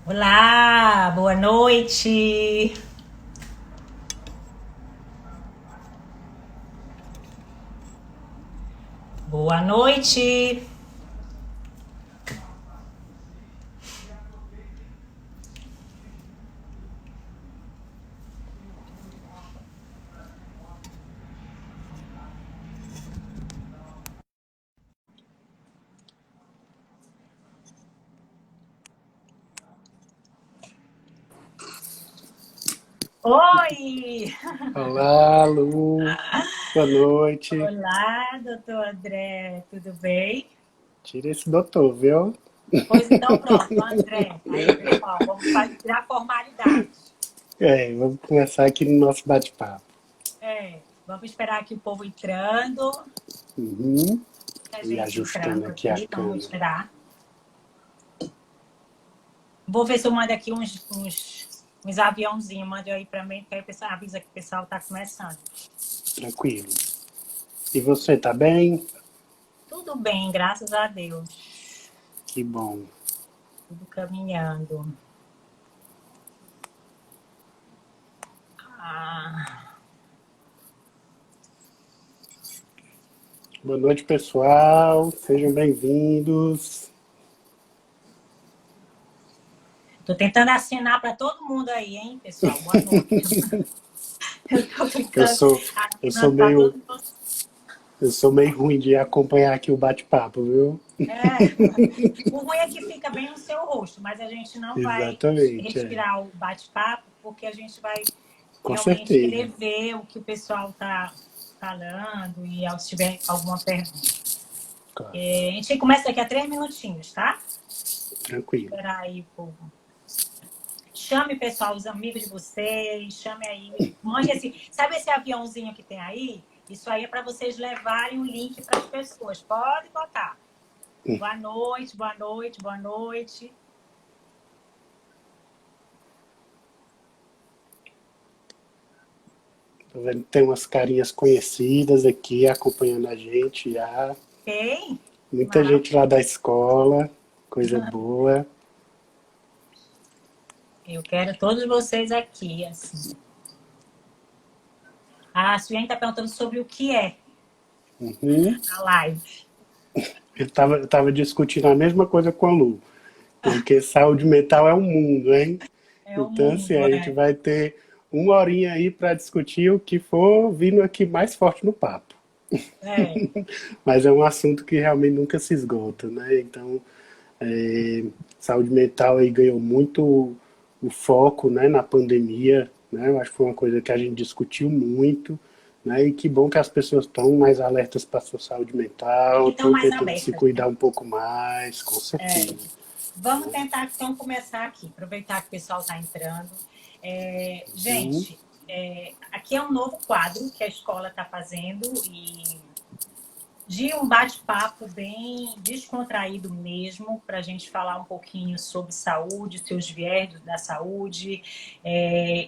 Olá, boa noite. Boa noite. Oi! Olá, Lu. Boa noite. Olá, doutor André, tudo bem? Tira esse doutor, viu? Pois então, pronto, André. Aí, pessoal, vamos tirar a formalidade. Vamos começar aqui no nosso bate-papo. Vamos esperar aqui o povo entrando. Uhum. A E gente ajustando entrando aqui a aqui, então vamos câmera. esperar. Vou ver se eu mando aqui uns aviãozinhos, mando aí para mim, que aí o pessoal avisa que o pessoal está começando. Tranquilo. E você, tá bem? Tudo bem, graças a Deus. Que bom. Tudo caminhando. Ah, Boa noite, pessoal. Sejam bem-vindos. tô tentando assinar para todo mundo aí, hein, pessoal? Boa noite. Eu tô Eu tentando sou, eu sou assinando para todo meio, mundo. eu sou meio ruim de acompanhar aqui o bate-papo, viu? É, o ruim é que fica bem no seu rosto, mas a gente não vai Exatamente, respirar o bate-papo, porque a gente vai com realmente certeza. querer ver o que o pessoal tá falando e se tiver alguma pergunta. Claro. A gente começa daqui a 3 minutinhos, tá? Tranquilo. Esperar aí o povo. Chame, pessoal, os amigos de vocês, chame aí. Mande esse. Sabe esse aviãozinho que tem aí? Isso aí é para vocês levarem o link para as pessoas. Pode botar. Boa noite, boa noite, boa noite. Tô vendo que tem umas carinhas conhecidas aqui acompanhando a gente já. Tem? Muita gente lá Maravilha. da escola, coisa boa. Eu quero todos vocês aqui, assim. A Suelen está perguntando sobre o que é Uhum. a live. Eu tava discutindo a mesma coisa com a Lu, porque saúde mental é um mundo, hein? É o Então, assim, mundo, a gente é. vai ter uma horinha aí para discutir o que for vindo aqui mais forte no papo. É. Mas é um assunto que realmente nunca se esgota, né? Então, é, saúde mental aí ganhou muito o foco, né, na pandemia, né? Eu acho que foi uma coisa que a gente discutiu muito, né? E que bom que as pessoas estão mais alertas para a sua saúde E que mental, estão estão mais tentando se abertas, né? cuidar um pouco mais, com É. certeza. Vamos tentar, então, começar aqui. Aproveitar que o pessoal está entrando. Hum, Gente, aqui é um novo quadro que a escola está fazendo e de um bate-papo bem descontraído mesmo, para a gente falar um pouquinho sobre saúde, seus viés da saúde,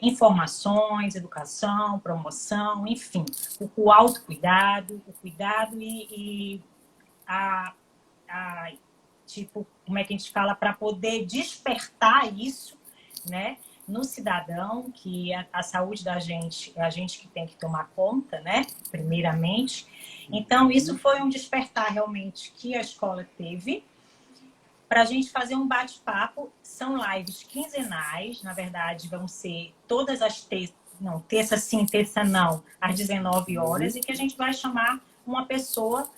informações, educação, promoção, enfim, o autocuidado, o cuidado e a, a, tipo, como é que a gente fala, para poder despertar isso, né? No cidadão, que a saúde da gente é a gente que tem que tomar conta, né? Primeiramente. Então, isso foi um despertar realmente que a escola teve para a gente fazer um bate-papo. São lives quinzenais, na verdade, vão ser todas as terças, não, terça sim, terça não, às 19 horas, e que a gente vai chamar uma pessoa,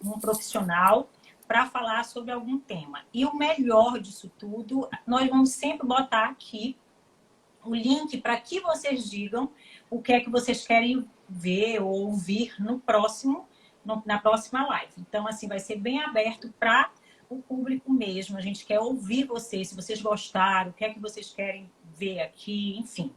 um profissional, para falar sobre algum tema. E o melhor disso tudo, nós vamos sempre botar aqui o link para que vocês digam o que é que vocês querem ver ou ouvir no próximo, na próxima live. Então, assim, vai ser bem aberto para o público mesmo. A gente quer ouvir vocês, se vocês gostaram, o que é que vocês querem ver aqui, enfim.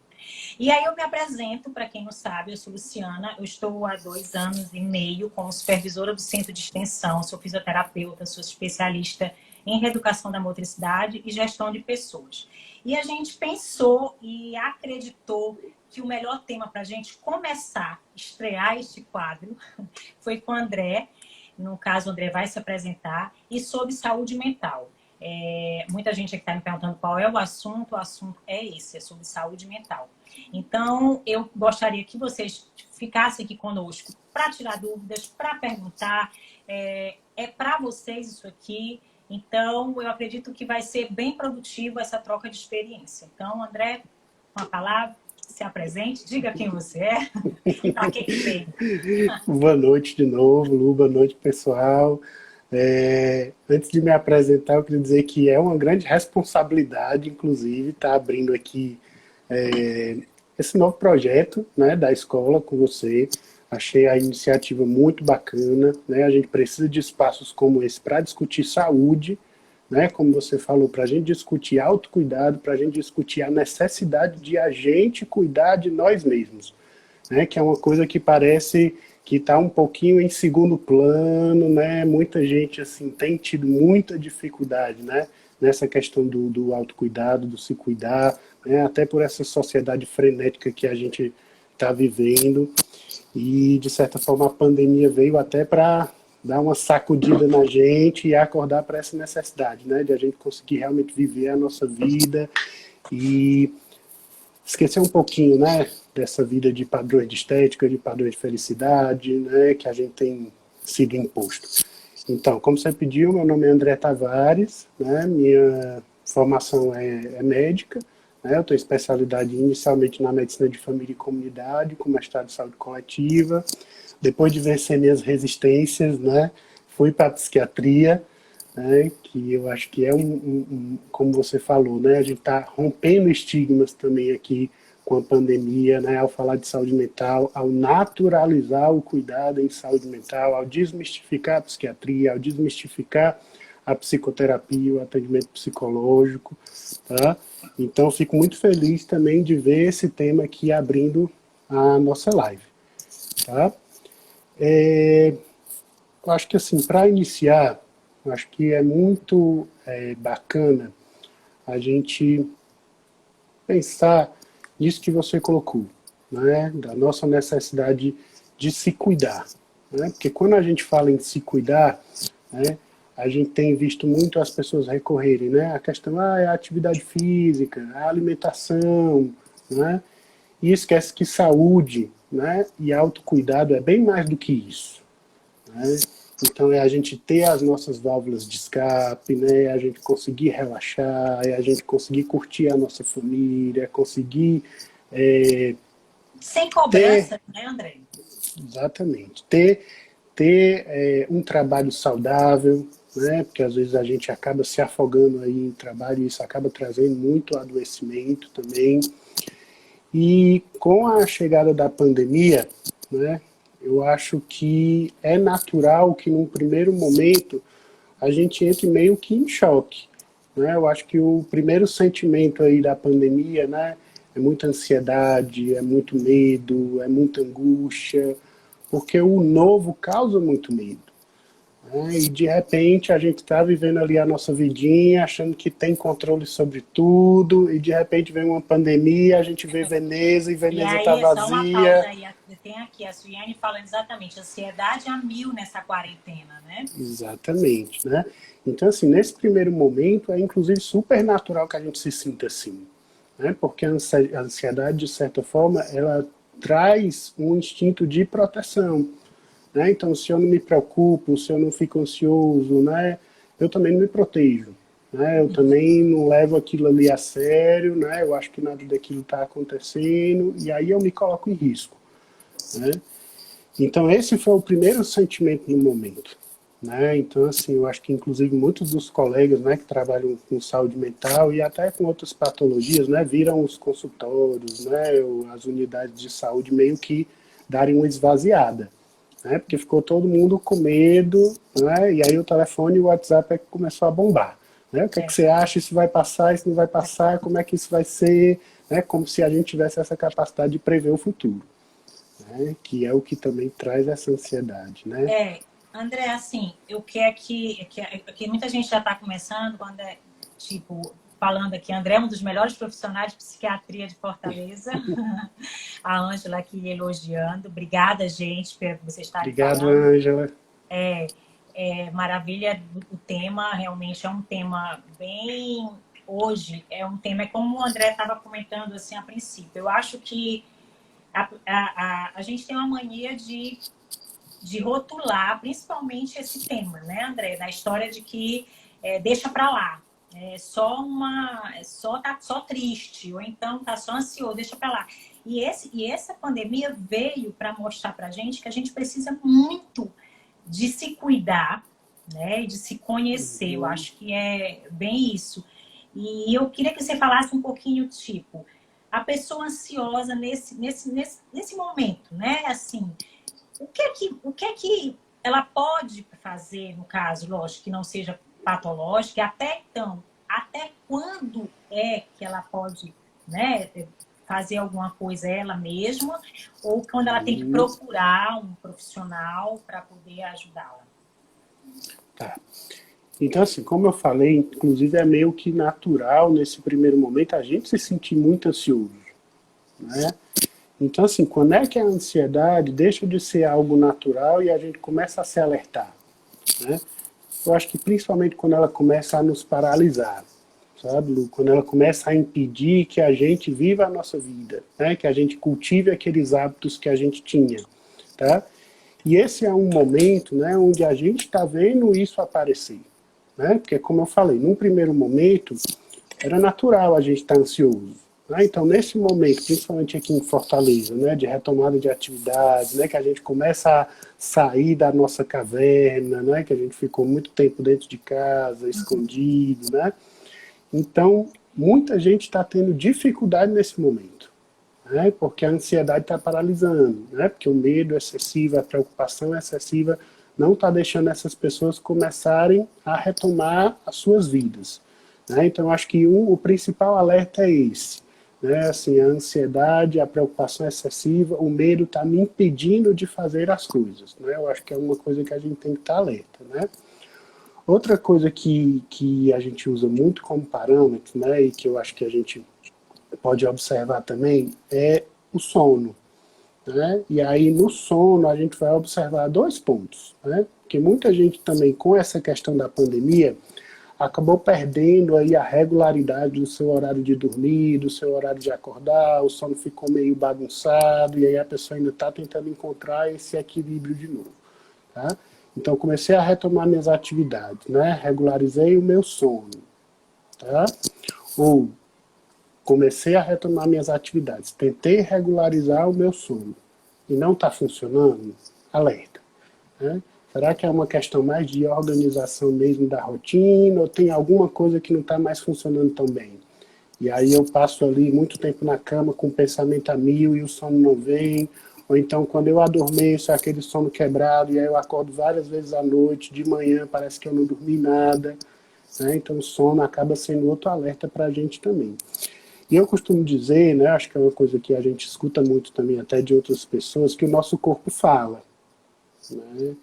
E aí eu me apresento, para quem não sabe, eu sou Luciana, eu estou há 2 anos e meio como supervisora do Centro de Extensão, sou fisioterapeuta, sou especialista em reeducação da motricidade e gestão de pessoas. E a gente pensou e acreditou que o melhor tema para a gente começar, estrear este quadro, foi com o André. No caso, o André vai se apresentar, e sobre saúde mental. Muita gente aqui está me perguntando qual é o assunto é esse, é sobre saúde mental. Então, eu gostaria que vocês ficassem aqui conosco para tirar dúvidas, para perguntar. Para vocês isso aqui. Então, eu acredito que vai ser bem produtivo essa troca de experiência. Então, André, com a palavra, se apresente, diga quem você é e para que veio. Boa noite de novo, Lu, boa noite, pessoal. Antes de me apresentar, eu queria dizer que é uma grande responsabilidade, inclusive, estar abrindo aqui esse novo projeto, né, da escola com você. Achei a iniciativa muito bacana, né? A gente precisa de espaços como esse para discutir saúde, né? Como você falou, para a gente discutir autocuidado, para a gente discutir a necessidade de a gente cuidar de nós mesmos, né? Que é uma coisa que parece que está um pouquinho em segundo plano, né? Muita gente assim tem tido muita dificuldade, né? Nessa questão do autocuidado, do se cuidar, né? Até por essa sociedade frenética que a gente está vivendo. E, de certa forma, a pandemia veio até para dar uma sacudida na gente e acordar para essa necessidade, né? De a gente conseguir realmente viver a nossa vida e esquecer um pouquinho, né? Dessa vida de padrões de estética, de padrões de felicidade, né? Que a gente tem sido imposto. Então, como você pediu, meu nome é André Tavares, né? Minha formação é médica. Eu tenho especialidade inicialmente na medicina de família e comunidade, com mestrado em saúde coletiva. Depois de vencer minhas resistências, né, fui para a psiquiatria, né, que eu acho que é como você falou, né, a gente está rompendo estigmas também aqui com a pandemia, né, ao falar de saúde mental, ao naturalizar o cuidado em saúde mental, ao desmistificar a psiquiatria, ao desmistificar a psicoterapia, o atendimento psicológico, tá? Então, fico muito feliz também de ver esse tema aqui abrindo a nossa live, tá? Eu acho que, assim, para iniciar, eu acho que é muito bacana a gente pensar nisso que você colocou, né? Da nossa necessidade de se cuidar, né? Porque quando a gente fala em se cuidar, né, a gente tem visto muito as pessoas recorrerem, né? A questão é a atividade física, a alimentação, né? E esquece que saúde, né, e autocuidado é bem mais do que isso, né? Então é a gente ter as nossas válvulas de escape, né? É a gente conseguir relaxar, é a gente conseguir curtir a nossa família, conseguir sem cobrança, né, André? Exatamente. Um trabalho saudável, né? Porque às vezes a gente acaba se afogando aí em trabalho e isso acaba trazendo muito adoecimento também. E com a chegada da pandemia, né, eu acho que é natural que num primeiro momento a gente entre meio que em choque, né? Eu acho que o primeiro sentimento aí da pandemia, né, é muita ansiedade, é muito medo, é muita angústia, porque o novo causa muito medo, né? E de repente a gente está vivendo ali a nossa vidinha, achando que tem controle sobre tudo, e de repente vem uma pandemia, a gente vê Veneza e E Veneza está aí, só uma pausa vazia. aí, tem aqui a Suiane falando exatamente, ansiedade a mil nessa quarentena, né? Exatamente, né? Então, assim, nesse primeiro momento é inclusive super natural que a gente se sinta assim, né? Porque a ansiedade, de certa forma, ela traz um instinto de proteção, né? Então, se eu não me preocupo, se eu não fico ansioso, né, eu também não me protejo, né? Eu também não levo aquilo ali a sério, né? Eu acho que nada daquilo está acontecendo e aí eu me coloco em risco, né? Então, esse foi o primeiro sentimento no momento, né? Então, assim, eu acho que inclusive muitos dos colegas, né, que trabalham com saúde mental e até com outras patologias, né, viram os consultórios, né, as unidades de saúde meio que darem uma esvaziada, né? Porque ficou todo mundo com medo, né? E aí o telefone e o WhatsApp é que começou a bombar, né? O que é que você acha? Isso vai passar? Isso não vai passar? Como é que isso vai ser? Né? Como se a gente tivesse essa capacidade de prever o futuro, né? Que é o que também traz essa ansiedade, né? André, assim, eu quero que muita gente já está começando, quando tipo, falando aqui, André é um dos melhores profissionais de psiquiatria de Fortaleza. A Ângela aqui elogiando. Obrigada, gente, por você estarem Obrigado, falando. Ângela. Maravilha do tema, realmente é um tema bem... Hoje é um tema, é como o André estava comentando assim a princípio. Eu acho que a gente tem uma mania de rotular, principalmente esse tema, né, André? Da história de que deixa para lá. Tá só triste, ou então tá só ansioso, deixa para lá. E essa pandemia veio para mostrar para a gente que a gente precisa muito de se cuidar, né, e de se conhecer. Eu acho que é bem isso. E eu queria que você falasse um pouquinho, tipo, a pessoa ansiosa nesse momento, né? Assim, o que é que ela pode fazer, no caso, lógico, que não seja patológica, até então, até quando é que ela pode, né, fazer alguma coisa ela mesma, ou quando ela tem que procurar um profissional para poder ajudá-la? Tá. Então, assim, como eu falei, inclusive é meio que natural nesse primeiro momento a gente se sentir muito ansioso, né? Então, assim, quando é que a ansiedade deixa de ser algo natural e a gente começa a se alertar, né? Eu acho que principalmente quando ela começa a nos paralisar, sabe, Lu? Quando ela começa a impedir que a gente viva a nossa vida, né? Que a gente cultive aqueles hábitos que a gente tinha, tá? E esse é um momento, né, onde a gente está vendo isso aparecer, né? Porque, como eu falei, num primeiro momento, era natural a gente estar ansioso. Né? Então, nesse momento, principalmente aqui em Fortaleza, né, de retomada de atividades, né, que a gente começa a sair da nossa caverna, né, que a gente ficou muito tempo dentro de casa, escondido, né? Então, muita gente está tendo dificuldade nesse momento, né, porque a ansiedade está paralisando, né, porque o medo excessivo, a preocupação excessiva não está deixando essas pessoas começarem a retomar as suas vidas. Né? Então, acho que o principal alerta é esse. Né? Assim, a ansiedade, a preocupação excessiva, o medo está me impedindo de fazer as coisas. Né? Eu acho que é uma coisa que a gente tem que estar alerta. Né? Outra coisa que a gente usa muito como parâmetro, né, e que eu acho que a gente pode observar também, é o sono. Né? E aí no sono a gente vai observar dois pontos, né? Porque muita gente também com essa questão da pandemia acabou perdendo aí a regularidade do seu horário de dormir, do seu horário de acordar, o sono ficou meio bagunçado e aí a pessoa ainda está tentando encontrar esse equilíbrio de novo, tá? Então comecei a retomar minhas atividades, né? Regularizei o meu sono, tá? Ou comecei a retomar minhas atividades, tentei regularizar o meu sono e não está funcionando, alerta. Né? Será que é uma questão mais de organização mesmo da rotina ou tem alguma coisa que não está mais funcionando tão bem? E aí eu passo ali muito tempo na cama com o pensamento a mil e o sono não vem, ou então quando eu adormeço é aquele sono quebrado e aí eu acordo várias vezes à noite, de manhã parece que eu não dormi nada. Né? Então o sono acaba sendo outro alerta para a gente também. E eu costumo dizer, né, acho que é uma coisa que a gente escuta muito também até de outras pessoas, que o nosso corpo fala. Né?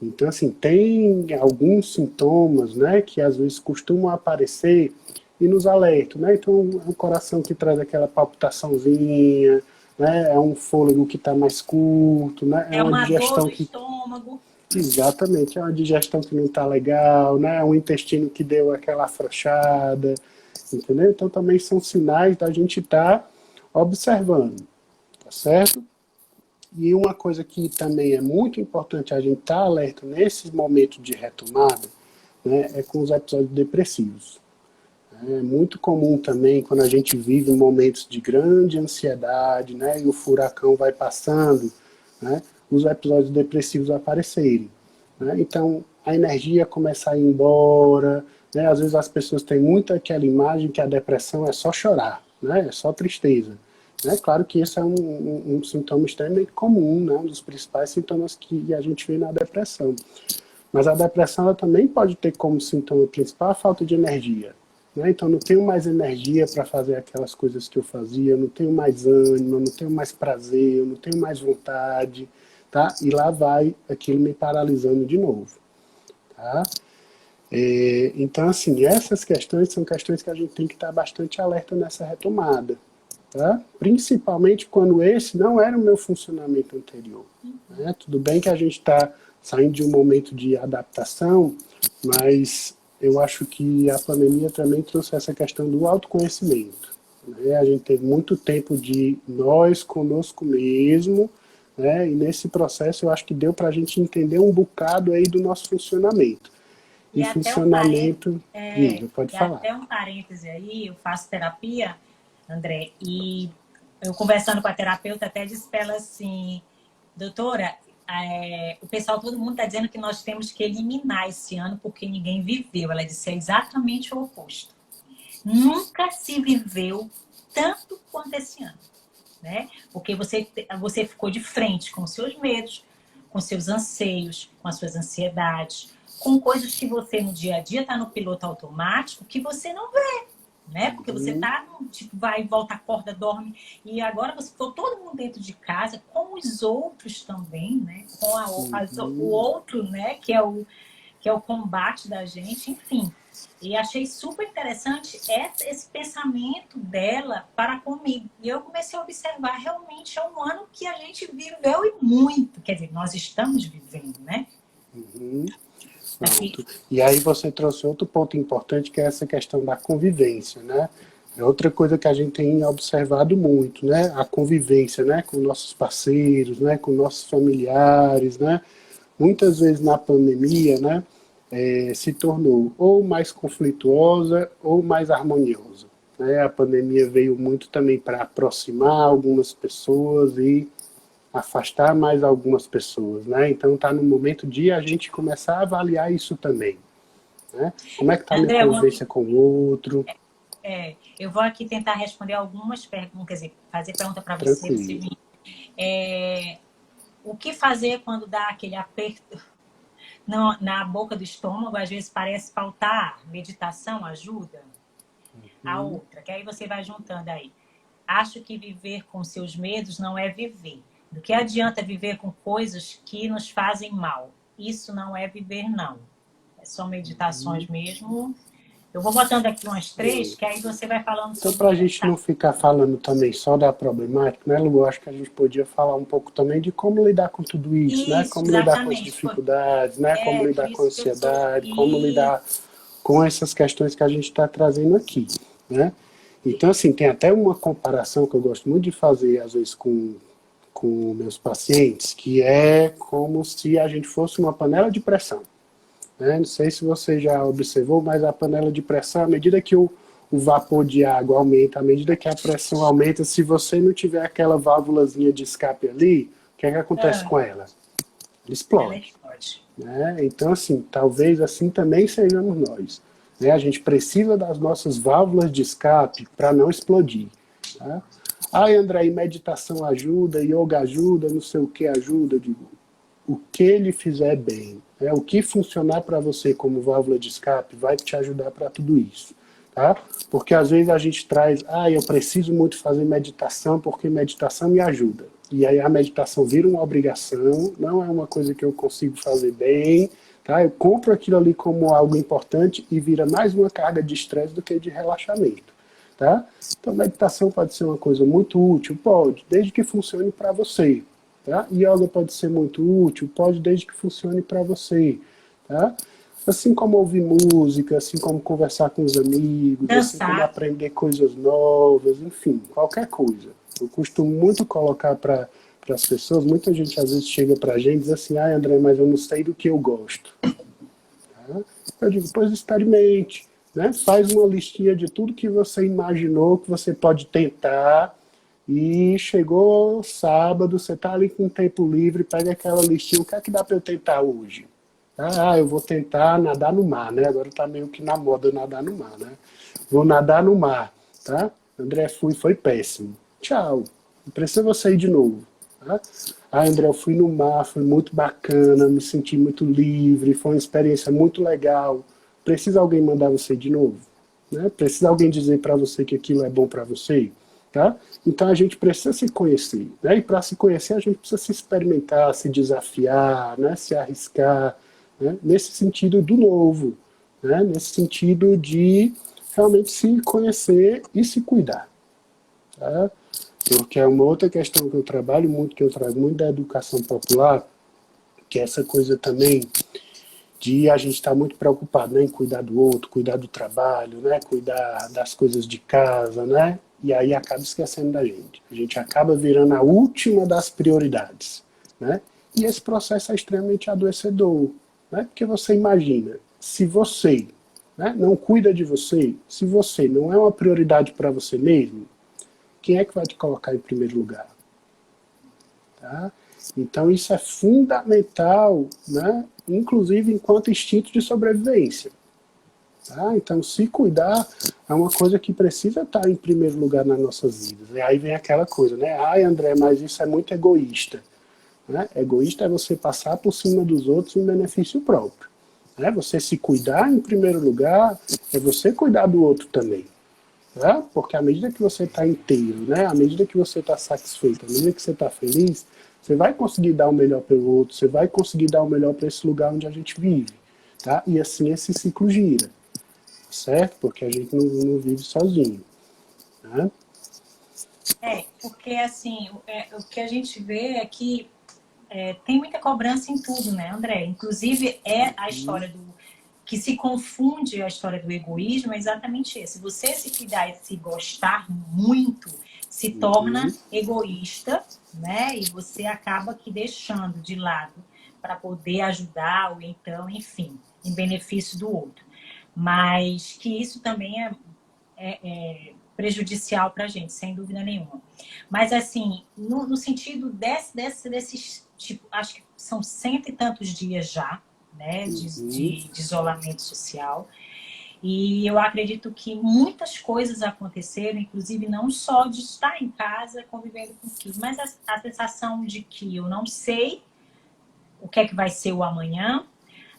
Então, assim, tem alguns sintomas, né, que às vezes costumam aparecer e nos alertam, né? Então, é um coração que traz aquela palpitaçãozinha, né? É um fôlego que está mais curto, né? É É uma uma dor digestão no que... estômago. Exatamente, é uma digestão que não está legal, né? É um intestino que deu aquela afrouxada, entendeu? Então, também são sinais da gente estar observando, tá certo? E uma coisa que também é muito importante a gente estar alerta nesses momentos de retomada, né, é com os episódios depressivos. É muito comum também quando a gente vive momentos de grande ansiedade, né, e o furacão vai passando, né, os episódios depressivos aparecerem. Né? Então, a energia começa a ir embora, né, às vezes as pessoas têm muito aquela imagem que a depressão é só chorar, né, é só tristeza. É claro que esse é um sintoma extremamente comum, né? Um dos principais sintomas que a gente vê na depressão. Mas a depressão ela também pode ter como sintoma principal a falta de energia. Né? Então, não tenho mais energia para fazer aquelas coisas que eu fazia, eu não tenho mais ânimo, eu não tenho mais prazer, eu não tenho mais vontade. Tá? E lá vai aquilo me paralisando de novo. Tá? Então, assim, essas questões são questões que a gente tem que estar bastante alerta nessa retomada. Tá? Principalmente quando esse não era o meu funcionamento anterior. Né? Tudo bem que a gente está saindo de um momento de adaptação, mas eu acho que a pandemia também trouxe essa questão do autoconhecimento, né? A gente teve muito tempo de nós conosco mesmo, né? E nesse processo eu acho que deu para a gente entender um bocado aí do nosso funcionamento. E E até um funcionamento, diga, pode e falar. até um parêntese aí, eu faço terapia, André, e eu conversando com a terapeuta até disse para ela assim, doutora, o pessoal, todo mundo está dizendo que nós temos que eliminar esse ano porque ninguém viveu. Ela disse, é exatamente o oposto. Nunca se viveu tanto quanto esse ano, né? Porque você ficou de frente com os seus medos, com seus anseios, com as suas ansiedades, com coisas que você no dia a dia está no piloto automático que você não vê, né? Porque você tá, tipo, vai e volta, acorda, dorme. E agora você ficou todo mundo dentro de casa, com os outros também, né? Com o outro, né? Que é o combate da gente, enfim. E achei super interessante esse pensamento dela para comigo. E eu comecei a observar, realmente é um ano que a gente viveu e muito. Quer dizer, nós estamos vivendo, né? Pronto. E aí você trouxe outro ponto importante, que é essa questão da convivência, né? É outra coisa que a gente tem observado muito, né? A convivência, né? Com nossos parceiros, né? Com nossos familiares, né? Muitas vezes na pandemia, né? Se tornou ou mais conflituosa ou mais harmoniosa, né? A pandemia veio muito também para aproximar algumas pessoas e afastar mais algumas pessoas, né? Então está no momento de a gente começar a avaliar isso também, né? Como é que está a minha André, convivência com o outro? eu vou aqui tentar responder algumas perguntas, quer dizer, fazer pergunta para você. Tranquilo. O que fazer quando dá aquele aperto na boca do estômago? Às vezes parece faltar ar. Meditação ajuda? A outra, que aí você vai juntando aí. Acho que viver com seus medos não é viver. Do que adianta viver com coisas que nos fazem mal? Isso não é viver, não. São meditações mesmo. Eu vou botando aqui umas 3, que aí você vai falando Então, sobre para a gente tá? não ficar falando também só da problemática, né, Lu? Eu acho que a gente podia falar um pouco também de como lidar com tudo isso, né? Isso, Como lidar com as exatamente. dificuldades, né? Como Por lidar com a isso que eu sou... ansiedade, como lidar com essas questões que a gente está trazendo aqui, né? Então, assim, tem até uma comparação que eu gosto muito de fazer, às vezes, com meus pacientes, que é como se a gente fosse uma panela de pressão, né? Não sei se você já observou, mas a panela de pressão, à medida que o vapor de água aumenta, à medida que a pressão aumenta, se você não tiver aquela válvulazinha de escape ali, o que é que acontece com ela? Ela Ela explode. explode. Né? Então, assim, talvez assim também sejamos nós. Né? A gente precisa das nossas válvulas de escape para não explodir. Tá? Ai, André, meditação ajuda, yoga ajuda, não sei o que ajuda. Eu digo, o que lhe fizer bem, né? O que funcionar para você como válvula de escape vai te ajudar para tudo isso. Tá? Porque às vezes a gente traz, eu preciso muito fazer meditação porque meditação me ajuda. E aí a meditação vira uma obrigação, não é uma coisa que eu consigo fazer bem, tá? Eu compro aquilo ali como algo importante e vira mais uma carga de estresse do que de relaxamento. Tá? Então meditação pode ser uma coisa muito útil, pode, desde que funcione para você. Tá? Yoga pode ser muito útil, pode desde que funcione para você. Tá? Assim como ouvir música, assim como conversar com os amigos, assim como Dançar. aprender coisas novas, enfim, qualquer coisa. Eu costumo muito colocar para as pessoas, muita gente às vezes chega para a gente e diz assim, André, mas eu não sei do que eu gosto. Tá? Eu digo, pois experimente, né? Faz uma listinha de tudo que você imaginou que você pode tentar, e chegou sábado, você está ali com tempo livre, pega aquela listinha, o que é que dá para eu tentar hoje? Eu vou tentar nadar no mar, né? Agora está meio que na moda nadar no mar, né? Vou nadar no mar, tá? André, foi péssimo. Tchau. Não precisa você ir de novo. Tá? André, eu fui no mar, foi muito bacana, me senti muito livre, foi uma experiência muito legal. Precisa alguém mandar você ir de novo? Né? Precisa alguém dizer para você que aquilo é bom para você? Tá? Então a gente precisa se conhecer. Né? E para se conhecer, a gente precisa se experimentar, se desafiar, né? Se arriscar. Né? Nesse sentido do novo, né? Nesse sentido de realmente se conhecer e se cuidar. Tá? Porque é uma outra questão que eu trabalho muito, que eu trago muito da educação popular, Porque essa coisa também de a gente estar muito preocupado, né, em cuidar do outro, cuidar do trabalho, né, cuidar das coisas de casa, né, e aí acaba esquecendo da gente. A gente acaba virando a última das prioridades, né, e esse processo é extremamente adoecedor, né, porque você imagina, se você, né, não cuida de você, se você não é uma prioridade para você mesmo, quem é que vai te colocar em primeiro lugar? Tá? Então isso é fundamental, né? Inclusive enquanto instinto de sobrevivência. Tá? Então se cuidar é uma coisa que precisa estar em primeiro lugar nas nossas vidas. E aí vem aquela coisa, né? Ai, André, mas isso é muito egoísta. Né? Egoísta é você passar por cima dos outros em benefício próprio. Né? Você se cuidar em primeiro lugar é você cuidar do outro também. Né? Porque à medida que você está inteiro, né? À medida que você está satisfeito, à medida que você está feliz, você vai conseguir dar o melhor pelo outro, você vai conseguir dar o melhor para esse lugar onde a gente vive. Tá? E assim esse ciclo gira, certo? Porque a gente não vive sozinho. Né? Porque assim, o que a gente vê é que tem muita cobrança em tudo, né, André? Inclusive é a história do que se confunde a história do egoísmo é exatamente esse. Você se cuidar e se gostar muito se torna egoísta, né? E você acaba que deixando de lado para poder ajudar ou então, enfim, em benefício do outro. Mas que isso também é prejudicial para a gente, sem dúvida nenhuma. Mas assim, no sentido desses, tipo, acho que são 100 e tantos dias já, né, de isolamento social. E eu acredito que muitas coisas aconteceram, inclusive não só de estar em casa convivendo com o filho, mas a sensação de que eu não sei o que é que vai ser o amanhã.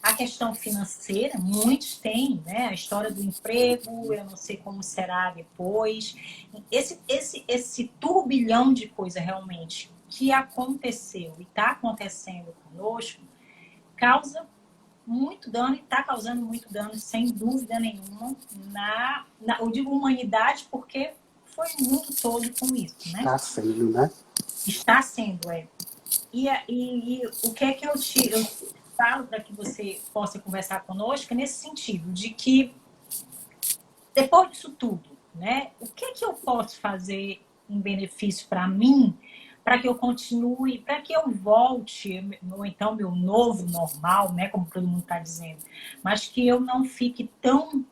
A questão financeira, muitos têm, né? A história do emprego, eu não sei como será depois. Esse turbilhão de coisa realmente que aconteceu e está acontecendo conosco causa muito dano e está causando muito dano, sem dúvida nenhuma, eu digo humanidade porque foi o mundo todo com isso, né? Está sendo, né? Está sendo, E o que é que eu falo para que você possa conversar conosco nesse sentido, de que depois disso tudo, né, o que é que eu posso fazer em benefício para mim, para que eu continue, para que eu volte, ou então meu novo normal, né, como todo mundo está dizendo, mas que eu não fique tão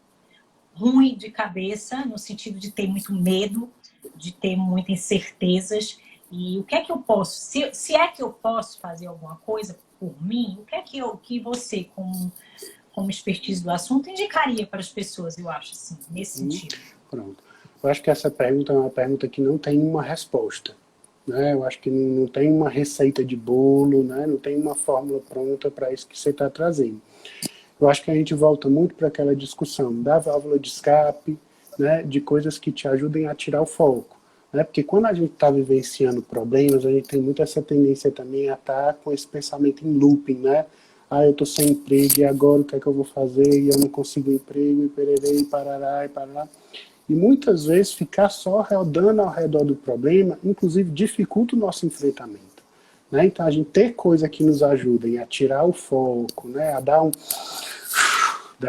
ruim de cabeça, no sentido de ter muito medo, de ter muitas incertezas. E o que é que eu posso, se é que eu posso fazer alguma coisa por mim, o que é que você, como expertise do assunto, indicaria para as pessoas, eu acho, assim, nesse sentido? Pronto. Eu acho que essa pergunta é uma pergunta que não tem uma resposta. Né? Eu acho que não tem uma receita de bolo, né? Não tem uma fórmula pronta para isso que você está trazendo. Eu acho que a gente volta muito para aquela discussão da válvula de escape, né? De coisas que te ajudem a tirar o foco. Né? Porque quando a gente está vivenciando problemas, a gente tem muito essa tendência também a estar com esse pensamento em looping, né? Ah, eu estou sem emprego, e agora o que é que eu vou fazer? E eu não consigo emprego, e pererei, e parará, e parará. E muitas vezes ficar só rodando ao redor do problema, inclusive dificulta o nosso enfrentamento. Né? Então a gente ter coisa que nos ajudem a tirar o foco, né? A dar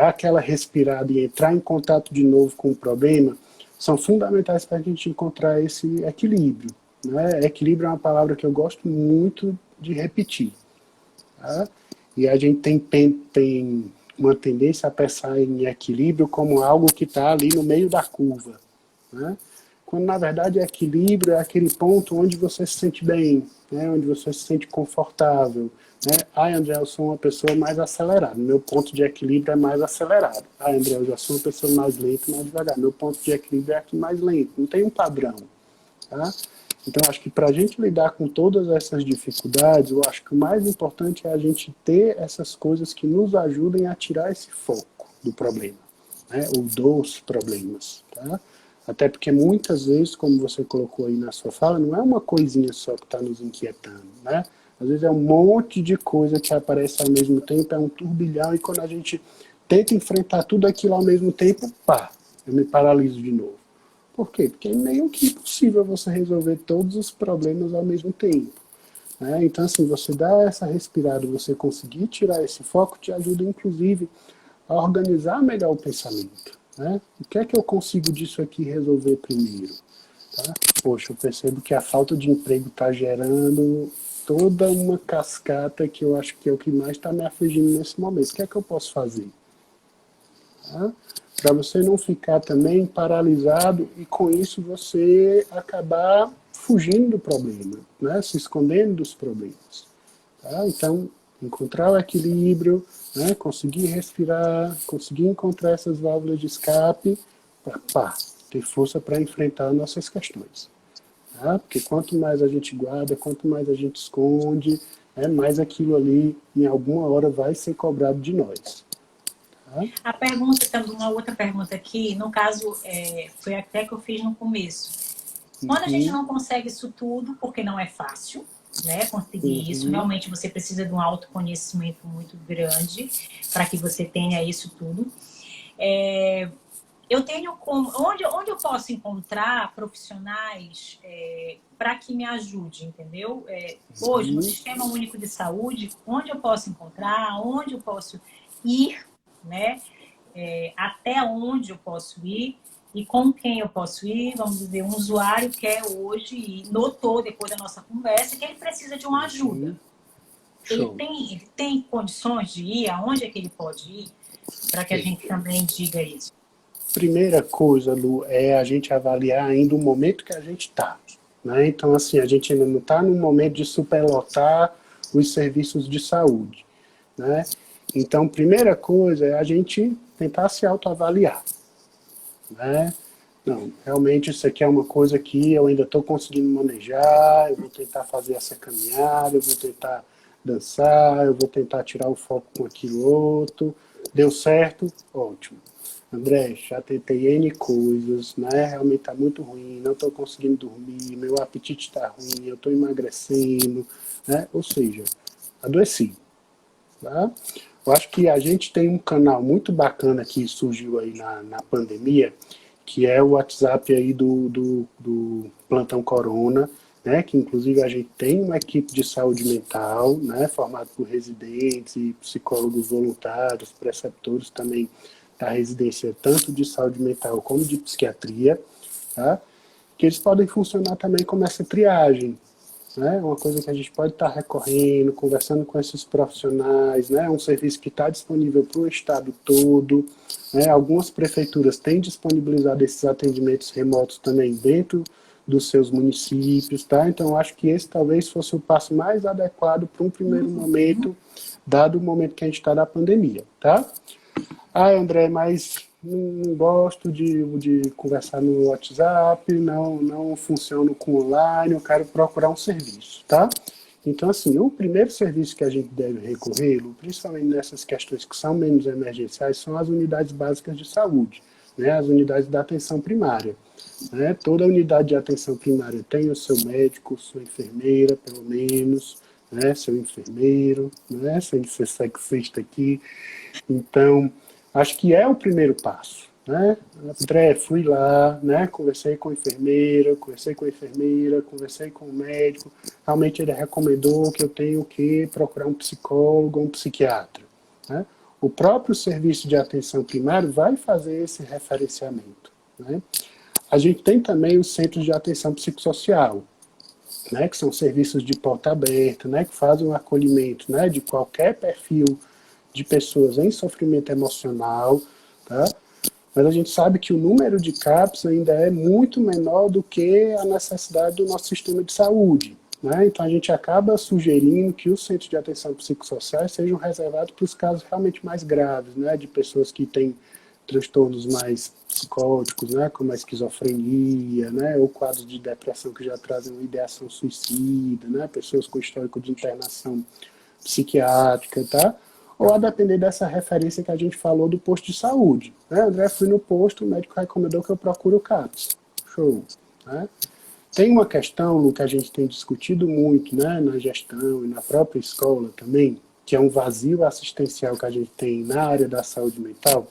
aquela respirada e entrar em contato de novo com o problema, são fundamentais para a gente encontrar esse equilíbrio. Né? Equilíbrio é uma palavra que eu gosto muito de repetir. Tá? E a gente tem uma tendência a pensar em equilíbrio como algo que está ali no meio da curva. Né? Quando, na verdade, equilíbrio é aquele ponto onde você se sente bem, né? Onde você se sente confortável. Né? Ah, André, eu sou uma pessoa mais acelerada. Meu ponto de equilíbrio é mais acelerado. Ah, André, eu já sou uma pessoa mais lenta, mais devagar. Meu ponto de equilíbrio é aqui mais lento. Não tem um padrão. Tá? Então, acho que para a gente lidar com todas essas dificuldades, eu acho que o mais importante é a gente ter essas coisas que nos ajudem a tirar esse foco do problema, né? Ou dos problemas. Tá? Até porque muitas vezes, como você colocou aí na sua fala, não é uma coisinha só que está nos inquietando. Né? Às vezes é um monte de coisa que aparece ao mesmo tempo, é um turbilhão, e quando a gente tenta enfrentar tudo aquilo ao mesmo tempo, pá, eu me paraliso de novo. Por quê? Porque é meio que impossível você resolver todos os problemas ao mesmo tempo. né? Então, assim, você dá essa respirada, você conseguir tirar esse foco, te ajuda, inclusive, a organizar melhor o pensamento, né? O que é que eu consigo disso aqui resolver primeiro? Tá? Poxa, eu percebo que a falta de emprego está gerando toda uma cascata que eu acho que é o que mais está me afligindo nesse momento. O que é que eu posso fazer? Tá? Para você não ficar também paralisado e com isso você acabar fugindo do problema, né? Se escondendo dos problemas. Tá? Então, encontrar o equilíbrio, né? Conseguir respirar, conseguir encontrar essas válvulas de escape para ter força para enfrentar nossas questões. Tá? Porque quanto mais a gente guarda, quanto mais a gente esconde, mais aquilo ali, em alguma hora, vai ser cobrado de nós. Tá? A pergunta, também, uma outra pergunta aqui, no caso, foi até que eu fiz no começo. Quando a gente não consegue isso tudo, porque não é fácil, né, conseguir isso, realmente você precisa de um autoconhecimento muito grande para que você tenha isso tudo. Eu tenho como... Onde eu posso encontrar profissionais para que me ajude, entendeu? Hoje, no Sistema Único de Saúde, onde eu posso encontrar, onde eu posso ir, né? Até onde eu posso ir e com quem eu posso ir. Vamos dizer, um usuário quer hoje e notou depois da nossa conversa que ele precisa de uma ajuda. Ele tem condições de ir? Aonde é que ele pode ir? Para que a gente também diga isso. Primeira coisa, Lu, é a gente avaliar ainda o momento que a gente está. Né? Então, assim, a gente ainda não está no momento de superlotar os serviços de saúde. Né? Então, primeira coisa é a gente tentar se autoavaliar. Né? Não, realmente isso aqui é uma coisa que eu ainda estou conseguindo manejar, eu vou tentar fazer essa caminhada, eu vou tentar dançar, eu vou tentar tirar o foco com aquilo outro. Deu certo? Ótimo. André, já tentei N coisas, né? Realmente está muito ruim, não estou conseguindo dormir, meu apetite está ruim, eu estou emagrecendo, né? Ou seja, adoeci. Tá? Eu acho que a gente tem um canal muito bacana que surgiu aí na pandemia, que é o WhatsApp aí do Plantão Corona, né? Que inclusive a gente tem uma equipe de saúde mental, né? Formada por residentes e psicólogos voluntários, preceptores também da residência, tanto de saúde mental como de psiquiatria, tá? Que eles podem funcionar também como essa triagem, né? Uma coisa que a gente pode estar recorrendo, conversando com esses profissionais, né? Um serviço que está disponível para o estado todo, né? Algumas prefeituras têm disponibilizado esses atendimentos remotos também dentro dos seus municípios, tá? Então, eu acho que esse talvez fosse o passo mais adequado para um primeiro momento, dado o momento que a gente está da pandemia, tá? Ah, André, mas não gosto de conversar no WhatsApp, não funciono com online, eu quero procurar um serviço, tá? Então, assim, o primeiro serviço que a gente deve recorrer, principalmente nessas questões que são menos emergenciais, são as unidades básicas de saúde, né? As unidades da atenção primária. Né? Toda unidade de atenção primária tem o seu médico, sua enfermeira, pelo menos, né? Seu enfermeiro, né? Sem ser sexista aqui. Então, acho que é o primeiro passo, né? André, fui lá, né? Conversei com a enfermeira, conversei com o médico. Realmente ele recomendou que eu tenho que procurar um psicólogo, um psiquiatra, né? O próprio serviço de atenção primária vai fazer esse referenciamento, né? A gente tem também os centros de atenção psicossocial, né? Que são serviços de porta aberta, né? Que fazem o acolhimento, né? De qualquer perfil de pessoas em sofrimento emocional, tá? Mas a gente sabe que o número de CAPs ainda é muito menor do que a necessidade do nosso sistema de saúde, né? Então a gente acaba sugerindo que os centros de atenção psicossociais sejam reservados para os casos realmente mais graves, né? De pessoas que têm transtornos mais psicóticos, né? Como a esquizofrenia, né? Ou quadros de depressão que já trazem uma ideação suicida, né? Pessoas com histórico de internação psiquiátrica, tá? Ou a depender dessa referência que a gente falou do posto de saúde. Né? André, fui no posto, o médico recomendou que eu procure o CAPS. Show. Né? Tem uma questão, Lu, que a gente tem discutido muito, né, na gestão e na própria escola também, que é um vazio assistencial que a gente tem na área da saúde mental,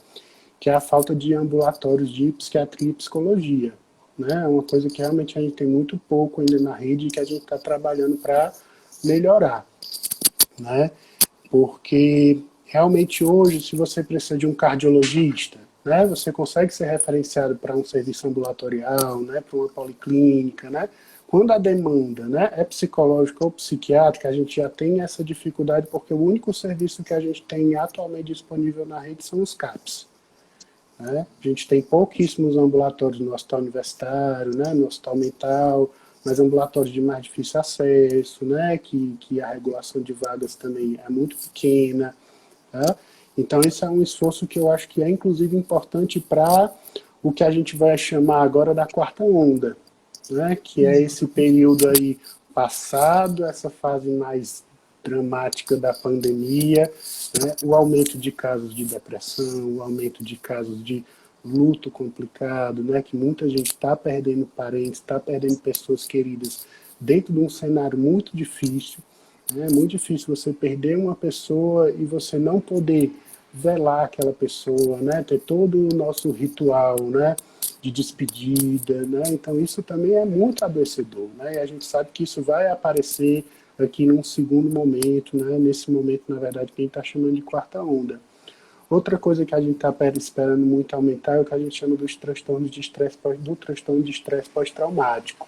que é a falta de ambulatórios de psiquiatria e psicologia. Né? É uma coisa que realmente a gente tem muito pouco ainda na rede e que a gente está trabalhando para melhorar, né? Porque realmente hoje, se você precisa de um cardiologista, né, você consegue ser referenciado para um serviço ambulatorial, né, para uma policlínica, né? Quando a demanda, né, é psicológica ou psiquiátrica, a gente já tem essa dificuldade porque o único serviço que a gente tem atualmente disponível na rede são os CAPs. Né? A gente tem pouquíssimos ambulatórios no hospital universitário, né, no hospital mental, mas ambulatórios de mais difícil acesso, né, que a regulação de vagas também é muito pequena. Tá? Então, esse é um esforço que eu acho que é, inclusive, importante para o que a gente vai chamar agora da quarta onda, né? Que é esse período aí passado, essa fase mais dramática da pandemia, né? O aumento de casos de depressão, o aumento de casos de luto complicado, né? Que muita gente está perdendo parentes, está perdendo pessoas queridas dentro de um cenário muito difícil. É muito difícil você perder uma pessoa e você não poder velar aquela pessoa, né? Ter todo o nosso ritual, né? De despedida, né? Então isso também é muito adoecedor, né? E a gente sabe que isso vai aparecer aqui num segundo momento, né? Nesse momento, na verdade, que a gente está chamando de quarta onda. Outra coisa que a gente está esperando muito aumentar é o que a gente chama dos transtornos de estresse do transtorno de estresse pós-traumático,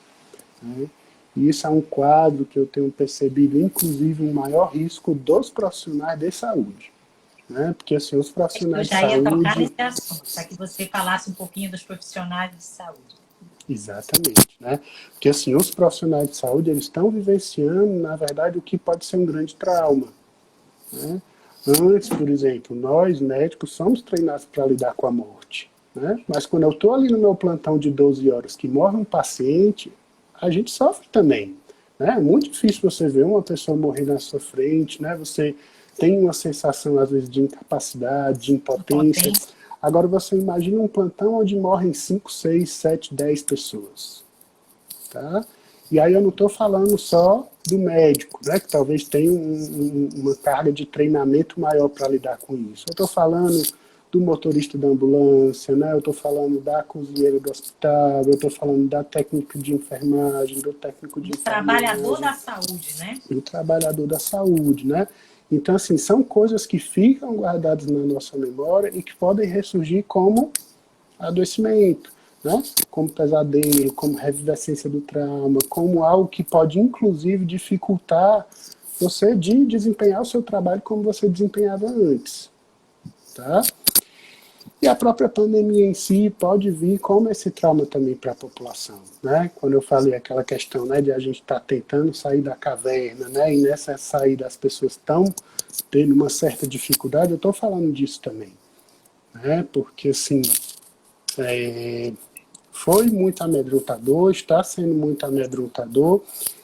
né? E isso é um quadro que eu tenho percebido, inclusive, um maior risco dos profissionais de saúde. Né? Porque assim, os profissionais de saúde... Eu já ia tocar nesse assunto, para que você falasse um pouquinho dos profissionais de saúde. Exatamente. Né? Porque assim, os profissionais de saúde, eles estão vivenciando, na verdade, o que pode ser um grande trauma. Né? Antes, por exemplo, nós, médicos, somos treinados para lidar com a morte. Né? Mas quando eu estou ali no meu plantão de 12 horas que morre um paciente, a gente sofre também. Né? É muito difícil você ver uma pessoa morrer na sua frente, né? Você tem uma sensação, às vezes, de incapacidade, de impotência. Agora, você imagina um plantão onde morrem 5, 6, 7, 10 pessoas. Tá? E aí eu não estou falando só do médico, né? Que talvez tenha uma carga de treinamento maior para lidar com isso. Eu estou falando do motorista da ambulância, né? Eu estou falando da cozinheira do hospital, eu estou falando da técnica de enfermagem, do técnico de enfermagem. Trabalhador da saúde, né? Do trabalhador da saúde, né? Então, assim, são coisas que ficam guardadas na nossa memória e que podem ressurgir como adoecimento, né? Como pesadelo, como revivescência do trauma, como algo que pode, inclusive, dificultar você de desempenhar o seu trabalho como você desempenhava antes, tá? E a própria pandemia em si pode vir como esse trauma também para a população, né? Quando eu falei aquela questão, né, de a gente estar tentando sair da caverna, né, e nessa saída as pessoas estão tendo uma certa dificuldade, eu estou falando disso também, né? Porque assim, foi muito amedrontador, está sendo muito amedrontador,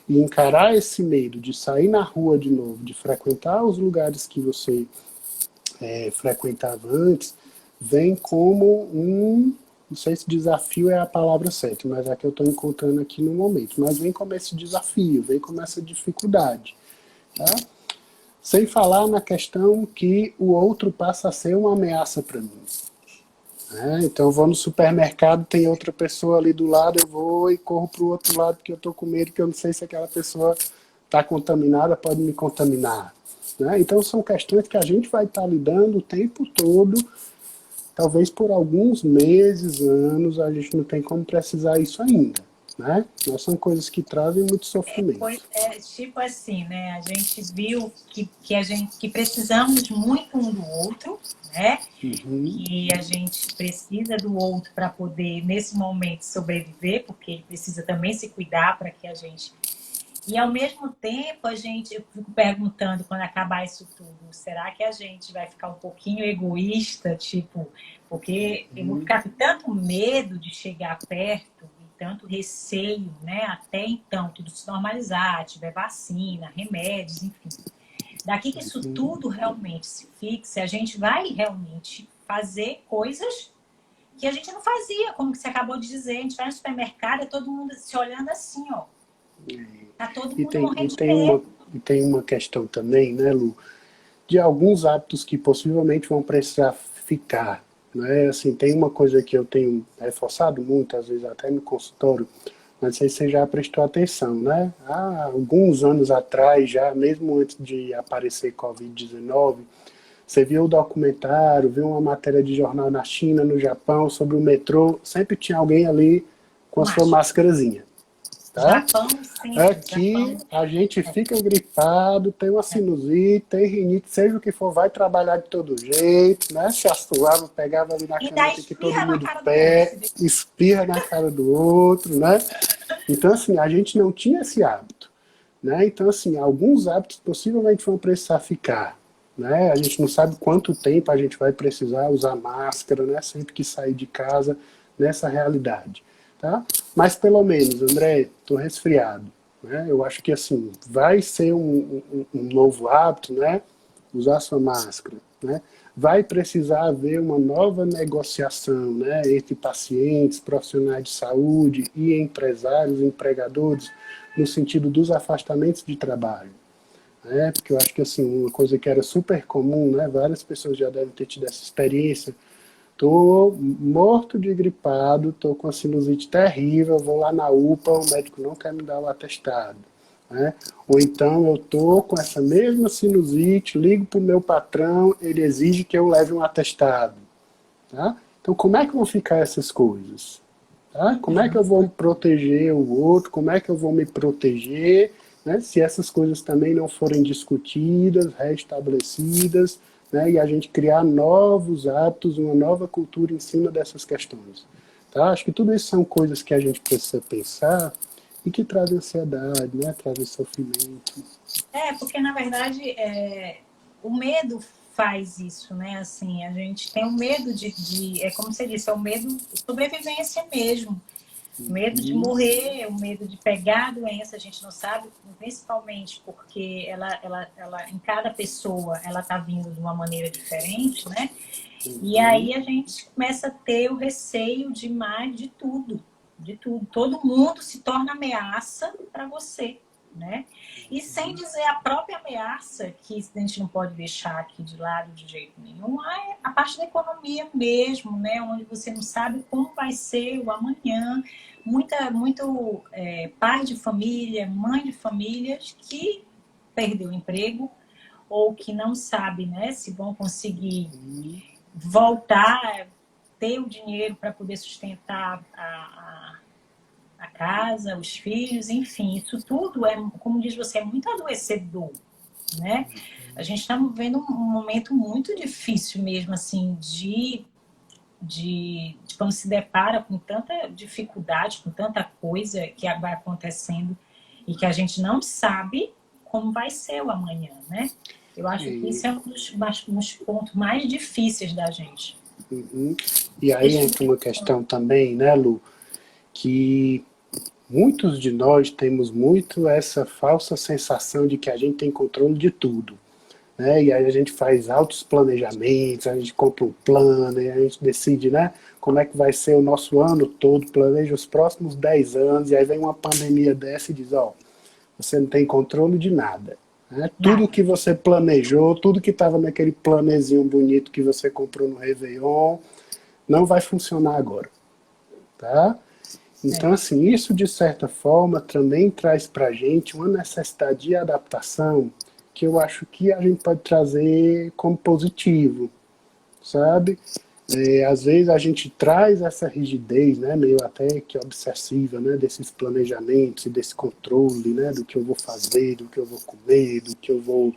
e encarar esse medo de sair na rua de novo, de frequentar os lugares que você frequentava antes, vem como não sei se desafio é a palavra certa, mas é a que eu estou encontrando aqui no momento, mas vem como esse desafio, vem como essa dificuldade. Tá? Sem falar na questão que o outro passa a ser uma ameaça para mim. Então eu vou no supermercado, tem outra pessoa ali do lado, eu vou e corro para o outro lado porque eu estou com medo, que eu não sei se aquela pessoa está contaminada, pode me contaminar. Né? Então são questões que a gente vai estar lidando o tempo todo, talvez por alguns meses, anos, a gente não tem como precisar isso ainda. Né? Mas são coisas que trazem muito sofrimento. Tipo assim, né? A gente viu que precisamos muito um do outro, né? Uhum. Que a gente precisa do outro para poder, nesse momento, sobreviver, porque ele precisa também se cuidar para que a gente... E, ao mesmo tempo, eu fico perguntando, quando acabar isso tudo, será que a gente vai ficar um pouquinho egoísta? Tipo, porque eu vou ficar com tanto medo de chegar perto, e tanto receio, né? Até então, tudo se normalizar, tiver vacina, remédios, enfim. Daqui que isso tudo realmente se fixe, a gente vai realmente fazer coisas que a gente não fazia, como você acabou de dizer. A gente vai no supermercado e todo mundo se olhando assim, ó. Tá todo mundo morrendo de medo. E tem uma questão também, né, Lu, de alguns hábitos que possivelmente vão precisar ficar. Né? Assim, tem uma coisa que eu tenho reforçado muito, às vezes até no consultório, Não sei se você já prestou atenção, né? Há alguns anos atrás, já mesmo antes de aparecer Covid-19, você viu o documentário, viu uma matéria de jornal na China, no Japão, sobre o metrô, sempre tinha alguém ali com a sua Máscara. máscarazinha, tá? Japão, sempre. Aqui Japão. a gente fica gripado, tem uma sinusite, tem rinite, seja o que for, vai trabalhar de todo jeito, né? Se assoava, pegava ali na E dá caneta que todo espirra na mundo cara do outro. pé, espirra na cara do outro, né? Então, assim, a gente não tinha esse hábito, né? Então, assim, alguns hábitos possivelmente vão precisar ficar, né? A gente não sabe quanto tempo a gente vai precisar usar máscara, né? Sempre que sair de casa, nessa realidade, tá? Mas pelo menos, André, estou resfriado, né? Eu acho que assim vai ser um novo hábito, né? Usar sua máscara, né? Vai precisar haver uma nova negociação, né? Entre pacientes, profissionais de saúde e empresários, empregadores, no sentido dos afastamentos de trabalho. Porque eu acho que assim, uma coisa que era super comum, né? Várias pessoas já devem ter tido essa experiência. Tô morto de gripado, tô com a sinusite terrível, vou lá na UPA, o médico não quer me dar o atestado, né? Ou então eu tô com essa mesma sinusite, ligo pro meu patrão, ele exige que eu leve um atestado, tá? Então como é que vão ficar essas coisas? Tá? Como é que eu vou proteger o outro? Como é que eu vou me proteger? Né? Se essas coisas também não forem discutidas, restabelecidas, né? E a gente criar novos hábitos, uma nova cultura em cima dessas questões. Tá? Acho que tudo isso são coisas que a gente precisa pensar e que trazem ansiedade, né? Trazem sofrimento. Porque na verdade o medo faz isso, né? Assim, a gente tem um medo é como você disse, é o medo de sobrevivência mesmo. O medo de morrer, o medo de pegar a doença, a gente não sabe, principalmente porque ela em cada pessoa, ela está vindo de uma maneira diferente, né? E aí a gente começa a ter o receio de mais de tudo, de tudo. Todo mundo se torna ameaça para você, né? E sem dizer a própria ameaça, que a gente não pode deixar aqui de lado de jeito nenhum, a parte da economia mesmo, né? Onde você não sabe como vai ser o amanhã. Muito pai de família, mãe de famílias que perdeu o emprego ou que não sabe, né, se vão conseguir voltar, ter o dinheiro para poder sustentar a casa, os filhos, enfim, isso tudo é, como diz você, é muito adoecedor, né? A gente está vivendo um momento muito difícil mesmo, assim, de quando se depara com tanta dificuldade, com tanta coisa que vai acontecendo e que a gente não sabe como vai ser o amanhã, né? Eu acho que isso é um dos pontos mais difíceis da gente. E aí entra uma questão também, né, Lu, que muitos de nós temos muito essa falsa sensação de que a gente tem controle de tudo. Né? E aí a gente faz altos planejamentos, a gente compra um plano, e a gente decide, né, como é que vai ser o nosso ano todo, planeja os próximos 10 anos, e aí vem uma pandemia dessa e diz, ó, você não tem controle de nada. Né? Tudo que você planejou, tudo que estava naquele planezinho bonito que você comprou no Réveillon, não vai funcionar agora. Tá? Então, assim, isso de certa forma também traz para a gente uma necessidade de adaptação que eu acho que a gente pode trazer como positivo, sabe? Às vezes a gente traz essa rigidez, né, meio até que obsessiva, né, desses planejamentos e desse controle, né, do que eu vou fazer, do que eu vou comer, do que eu vou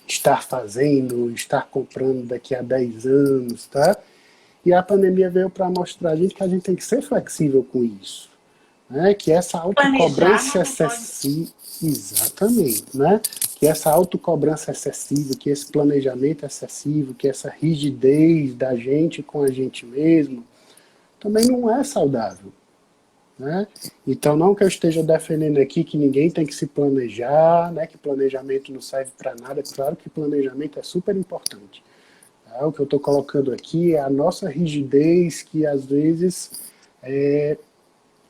estar fazendo, estar comprando daqui a 10 anos, tá? E a pandemia veio para mostrar a gente que a gente tem que ser flexível com isso. Né? Que essa autocobrança excessiva, exatamente, né? Que essa autocobrança excessiva, que esse planejamento excessivo, que essa rigidez da gente com a gente mesmo, também não é saudável. Né? Então, não que eu esteja defendendo aqui que ninguém tem que se planejar, né? Que planejamento não serve para nada. Claro que planejamento é super importante. Tá? O que eu estou colocando aqui é a nossa rigidez que às vezes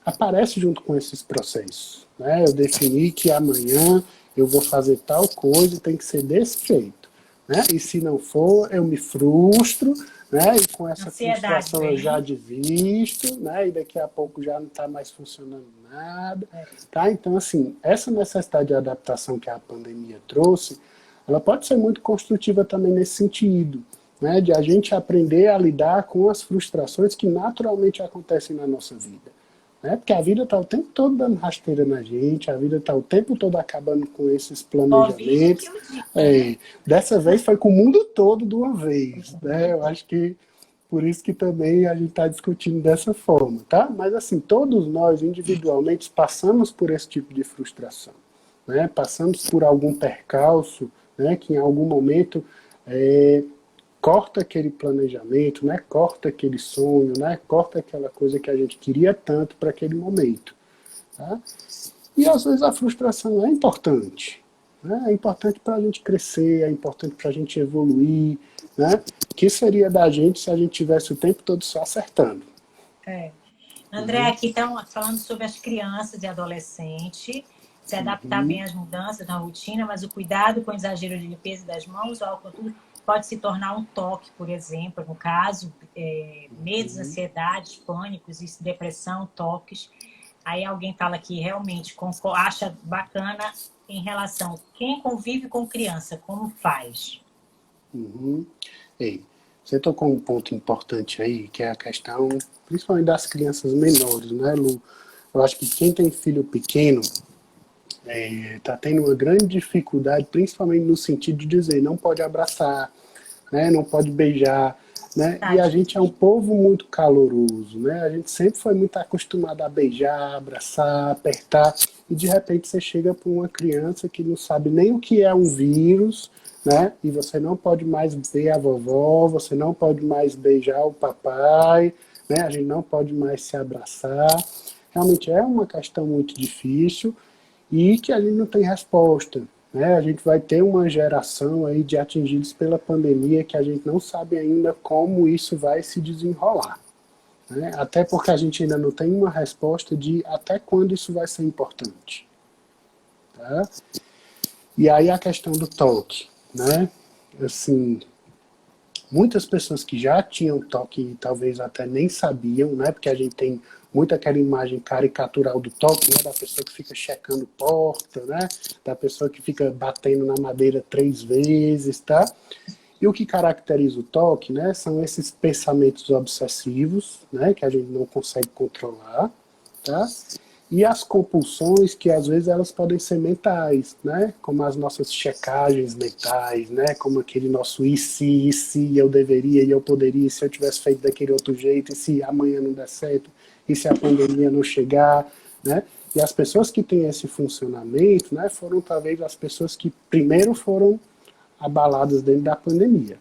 aparece junto com esses processos. Né? Eu defini que amanhã eu vou fazer tal coisa, tem que ser desse jeito. Né? E se não for, eu me frustro, né? E com essa Ansiedade frustração eu já vem. desisto, né? E daqui a pouco já não está mais funcionando nada, tá? Então, assim, essa necessidade de adaptação que a pandemia trouxe, ela pode ser muito construtiva também nesse sentido, né? De a gente aprender a lidar com as frustrações que naturalmente acontecem na nossa vida. Né? Porque a vida está o tempo todo dando rasteira na gente, a vida está o tempo todo acabando com esses Covid planejamentos. que o diga, né? É, dessa vez foi com o mundo todo de uma vez. Né? Eu acho que por isso que também a gente está discutindo dessa forma. Tá? Mas assim, todos nós individualmente passamos por esse tipo de frustração. Né? Passamos por algum percalço, né? Que em algum momento é, corta aquele planejamento, né? Corta aquele sonho, né? Corta aquela coisa que a gente queria tanto para aquele momento. Tá? E às vezes a frustração é importante. Né? É importante para a gente crescer, é importante para a gente evoluir. Né? O que seria da gente se a gente tivesse o tempo todo só acertando? É. André, aqui estão falando sobre as crianças e adolescentes, se adaptar Uhum, bem às mudanças na rotina, mas o cuidado com o exagero de limpeza das mãos, o álcool, tudo, pode se tornar um toque, por exemplo, no caso, medos, uhum. ansiedades, pânicos, depressão, toques. Aí alguém fala que realmente acha bacana em relação a quem convive com criança, como faz? Uhum. Ei, você tocou um ponto importante aí, que é a questão, principalmente das crianças menores, né, Lu? Eu acho que quem tem filho pequeno está tendo uma grande dificuldade, principalmente no sentido de dizer não pode abraçar, né, não pode beijar, né? E a gente é um Tadinho. povo muito caloroso, né? A gente sempre foi muito acostumado a beijar, abraçar, apertar, e de repente você chega para uma criança que não sabe nem o que é um vírus, né? E você não pode mais ver a vovó, você não pode mais beijar o papai, né? A gente não pode mais se abraçar. Realmente é uma questão muito difícil e que a gente não tem resposta. Né? A gente vai ter uma geração aí de atingidos pela pandemia que a gente não sabe ainda como isso vai se desenrolar. Né? Até porque a gente ainda não tem uma resposta de até quando isso vai ser importante. Tá? E aí a questão do toque. Né? Assim, muitas pessoas que já tinham toque talvez até nem sabiam, né? Porque a gente tem muito aquela imagem caricatural do toque, né? Da pessoa que fica checando porta, né? Da pessoa que fica batendo na madeira 3 vezes, tá? E o que caracteriza o toque, né? São esses pensamentos obsessivos, né? Que a gente não consegue controlar, tá? E as compulsões que às vezes elas podem ser mentais, né? Como as nossas checagens mentais, né? Como aquele nosso e se eu deveria e eu poderia, se eu tivesse feito daquele outro jeito, e se amanhã não der certo, e se a pandemia não chegar, né? E as pessoas que têm esse funcionamento, né, foram talvez as pessoas que primeiro foram abaladas dentro da pandemia,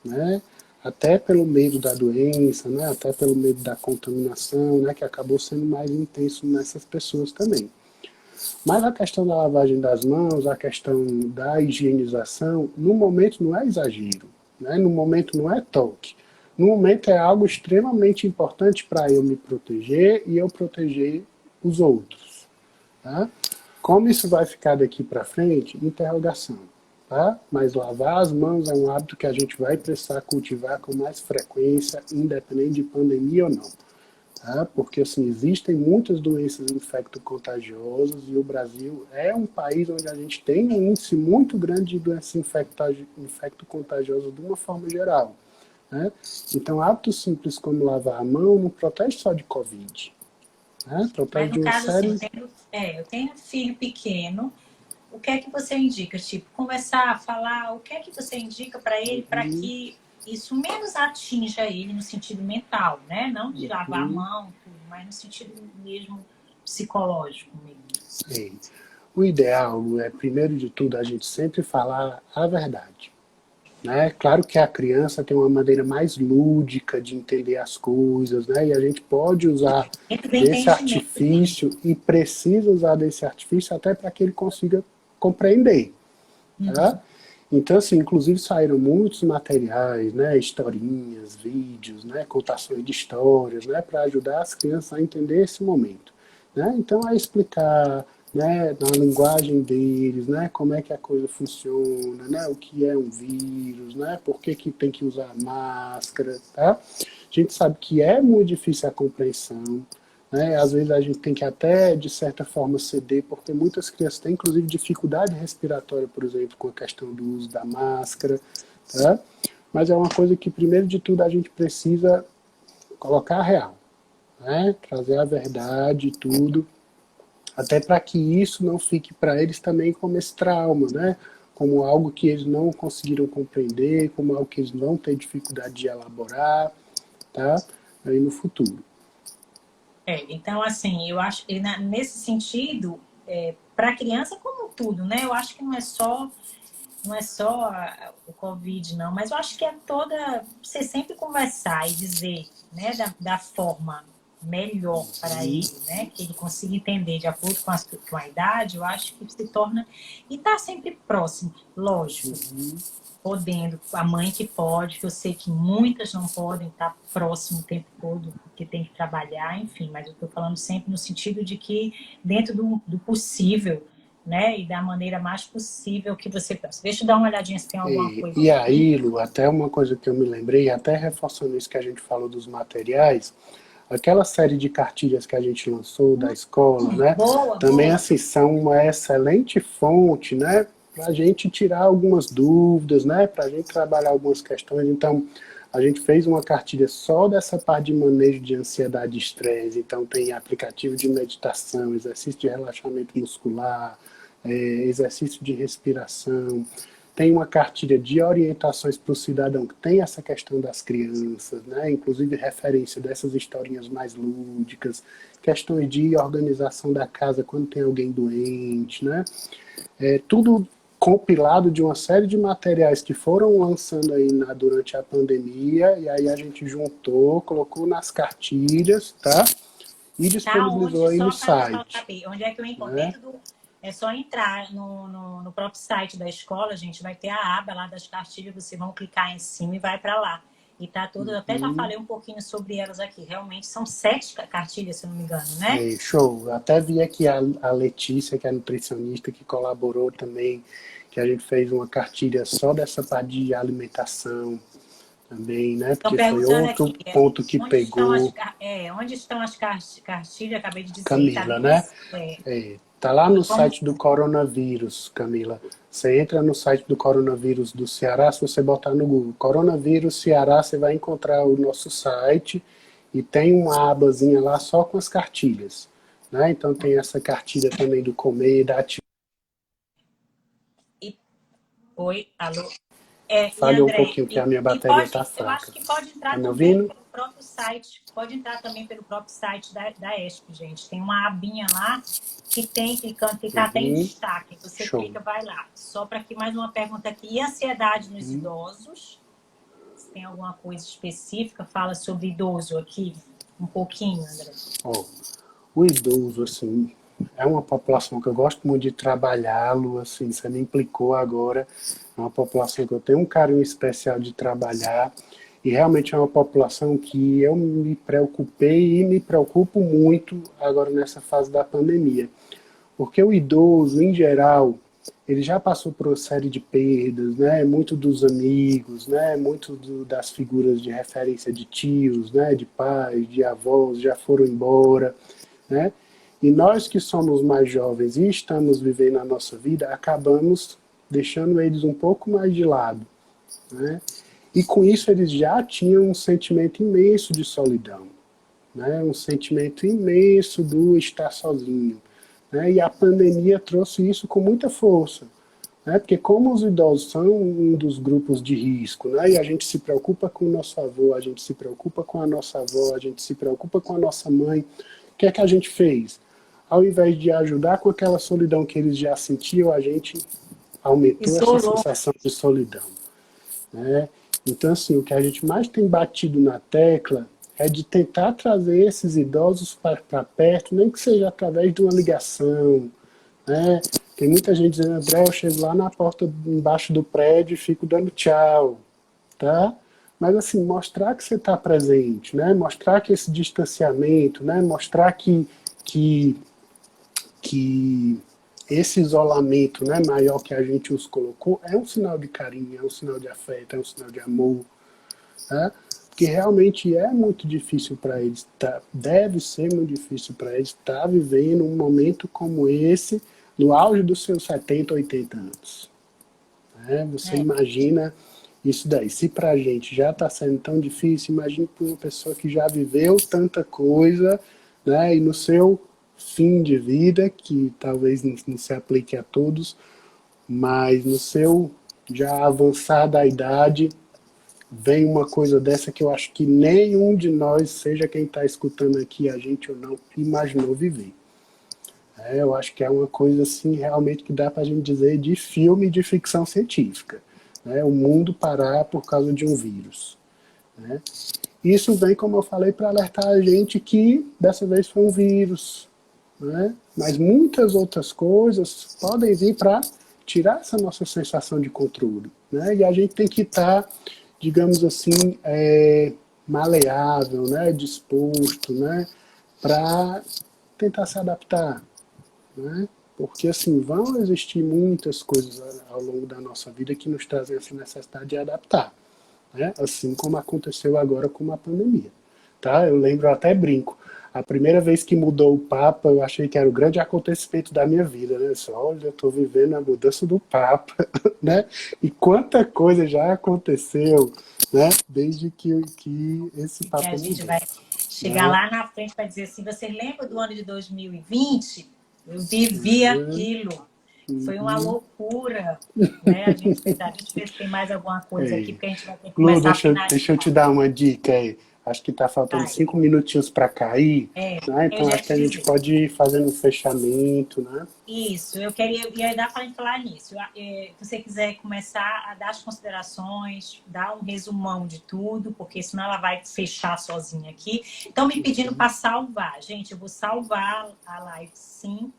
né? Até pelo medo da doença, né? Até pelo medo da contaminação, né? Que acabou sendo mais intenso nessas pessoas também. Mas a questão da lavagem das mãos, a questão da higienização, no momento não é exagero, né? No momento não é toque. No momento é algo extremamente importante para eu me proteger e eu proteger os outros. Tá? Como isso vai ficar daqui para frente? Interrogação. Tá? Mas lavar as mãos é um hábito que a gente vai precisar cultivar com mais frequência, independente de pandemia ou não. Tá? Porque assim, existem muitas doenças infecto-contagiosas e o Brasil é um país onde a gente tem um índice muito grande de doenças infecto-contagiosas de uma forma geral. Né? Então, hábitos simples como lavar a mão não protege só de Covid. Né? Protege Mas de no uma caso, assim, série. eu tenho um filho pequeno. O que é que você indica? Tipo, conversar, falar, o que é que você indica para ele para Uhum, que isso menos atinja ele no sentido mental, né? Não de lavar a uhum. mão, tudo, mas no sentido mesmo psicológico mesmo. Sim. O ideal é, primeiro de tudo, a gente sempre falar a verdade. Né? Claro que a criança tem uma maneira mais lúdica de entender as coisas, né? E a gente pode usar Dentro do desse entendimento, né? artifício e precisa usar desse artifício até para que ele consiga compreender. Tá? Uhum. Então, assim, inclusive saíram muitos materiais, né, historinhas, vídeos, né, contações de histórias, né, para ajudar as crianças a entender esse momento. Né? Então, é explicar né, na linguagem deles, né, como é que a coisa funciona, né, o que é um vírus, né, por que que tem que usar máscara, tá? A gente sabe que é muito difícil a compreensão, né, às vezes a gente tem que até, de certa forma, ceder, porque muitas crianças têm, inclusive, dificuldade respiratória, por exemplo, com a questão do uso da máscara, tá? Mas é uma coisa que, primeiro de tudo, a gente precisa colocar a real, né, trazer a verdade e tudo, até para que isso não fique para eles também como esse trauma, né? Como algo que eles não conseguiram compreender, como algo que eles vão ter dificuldade de elaborar, tá? Aí no futuro. Então, assim, eu acho, e nesse sentido, para a criança como tudo, né? Eu acho que não é só o Covid, não, mas eu acho que é toda. Você sempre conversar e dizer, né, da forma melhor para ele, né, que ele consiga entender de acordo com a idade, eu acho que se torna. E tá sempre próximo, lógico, podendo, a mãe que pode, que eu sei que muitas não podem estar próximo o tempo todo, porque tem que trabalhar, enfim, mas eu estou falando sempre no sentido de que dentro do possível, né, e da maneira mais possível que você pensa. Deixa eu dar uma olhadinha se tem alguma coisa E aqui. aí, Lu, até uma coisa que eu me lembrei, até reforçando isso que a gente falou dos materiais, aquela série de cartilhas que a gente lançou da escola, né? Boa, Também boa. assim são uma excelente fonte, né? Para a gente tirar algumas dúvidas, né? Para a gente trabalhar algumas questões. Então, a gente fez uma cartilha só dessa parte de manejo de ansiedade e estresse. Então, tem aplicativo de meditação, exercício de relaxamento muscular, exercício de respiração. Tem uma cartilha de orientações para o cidadão que tem essa questão das crianças, né? Inclusive referência dessas historinhas mais lúdicas, questões de organização da casa quando tem alguém doente, né? Tudo compilado de uma série de materiais que foram lançando aí durante a pandemia, e aí a gente juntou, colocou nas cartilhas, tá? E Tá disponibilizou onde, aí no só para o pessoal site, saber, onde é que eu encontro? né? Dentro do. É só entrar no próprio site da escola, gente, vai ter a aba lá das cartilhas, vocês vão clicar em cima e vai para lá. E tá tudo, eu até já falei um pouquinho sobre elas aqui. Realmente são 7 cartilhas, se eu não me engano, né? Show. Até vi aqui a Letícia, que é nutricionista, que colaborou também, que a gente fez uma cartilha só dessa parte de alimentação também, né? Estão Porque foi perguntando outro aqui, ponto que pegou onde estão as cartilhas, acabei de dizer, tá Camila, no, né? é, Tá lá no como, site do coronavírus, Camila. Você entra no site do coronavírus do Ceará, se você botar no Google coronavírus Ceará, você vai encontrar o nosso site e tem uma abazinha lá só com as cartilhas. Né? Então tem essa cartilha também do comer, da atividade. oi, alô? E Falhou um André, pouquinho porque a minha e bateria pode, tá eu acho fraca. que pode Tá entrar me também ouvindo? pelo próprio site, pode entrar também pelo próprio site da ESP, gente. Tem uma abinha lá que tem, que tá até em destaque. Você Show. clica, vai lá. Só para que mais uma pergunta aqui. E ansiedade nos idosos? Se tem alguma coisa específica, fala sobre idoso aqui um pouquinho, André. Ó, o idoso, assim, é uma população que eu gosto muito de trabalhá-lo, assim, você me implicou agora, é uma população que eu tenho um carinho especial de trabalhar, e realmente é uma população que eu me preocupei e me preocupo muito agora nessa fase da pandemia. Porque o idoso, em geral, ele já passou por uma série de perdas, né? Muito dos amigos, né? Muito das figuras de referência de tios, né? De pais, de avós, já foram embora, né? E nós que somos mais jovens e estamos vivendo a nossa vida, acabamos deixando eles um pouco mais de lado, né? E com isso eles já tinham um sentimento imenso de solidão, né? Um sentimento imenso do estar sozinho, né? E a pandemia trouxe isso com muita força, né? Porque como os idosos são um dos grupos de risco, né? E a gente se preocupa com o nosso avô, a gente se preocupa com a nossa avó, a gente se preocupa com a nossa mãe, o que é que a gente fez? Ao invés de ajudar com aquela solidão que eles já sentiam, a gente aumentou essa Isolou. sensação de solidão, né? Então, assim, o que a gente mais tem batido na tecla é de tentar trazer esses idosos para perto, nem que seja através de uma ligação, né? Tem muita gente dizendo, André, eu chego lá na porta embaixo do prédio e fico dando tchau, tá? Mas assim, mostrar que você está presente, né? Mostrar que esse distanciamento, né? Mostrar que que esse isolamento, né, maior que a gente os colocou é um sinal de carinho, é um sinal de afeto, é um sinal de amor, né? Porque realmente é muito difícil para eles, deve ser muito difícil para eles estar vivendo um momento como esse no auge dos seus 70, 80 anos. Né? Você imagina isso daí. Se para a gente já está sendo tão difícil, imagine para uma pessoa que já viveu tanta coisa, né? E no seu fim de vida, que talvez não se aplique a todos, mas no seu já avançada idade, vem uma coisa dessa que eu acho que nenhum de nós, seja quem está escutando aqui, a gente ou não, imaginou viver. Eu acho que é uma coisa assim realmente que dá para a gente dizer de filme de ficção científica. Né? O mundo parar por causa de um vírus. Né? Isso vem, como eu falei, para alertar a gente que dessa vez foi um vírus. Né? Mas muitas outras coisas podem vir para tirar essa nossa sensação de controle. Né? E a gente tem que estar, digamos assim, maleável, né? Disposto, né? Para tentar se adaptar. Né? Porque assim, vão existir muitas coisas ao longo da nossa vida que nos trazem essa necessidade de adaptar. Né? Assim como aconteceu agora com a pandemia. Tá? Eu lembro, eu até brinco, a primeira vez que mudou o Papa, eu achei que era o grande acontecimento da minha vida. Né? Só, olha, eu estou vivendo a mudança do Papa. Né? E quanta coisa já aconteceu, né? Desde que esse Papa mudou. A gente mudou. vai chegar lá na frente para dizer assim, você lembra do ano de 2020? Eu vivi aquilo. Foi uma loucura. Né? A gente vê se tem mais alguma coisa aqui, porque a gente vai ter que começar a finalizar. Deixa eu te dar uma dica aí. Acho que está faltando 5 minutinhos para cair. Né? Então acho que a gente pode ir fazendo um fechamento. Né? Isso, ia dar para a gente falar nisso. Se você quiser começar a dar as considerações, dar um resumão de tudo, porque senão ela vai fechar sozinha aqui. Estão me pedindo para salvar. Gente, eu vou salvar a live sim.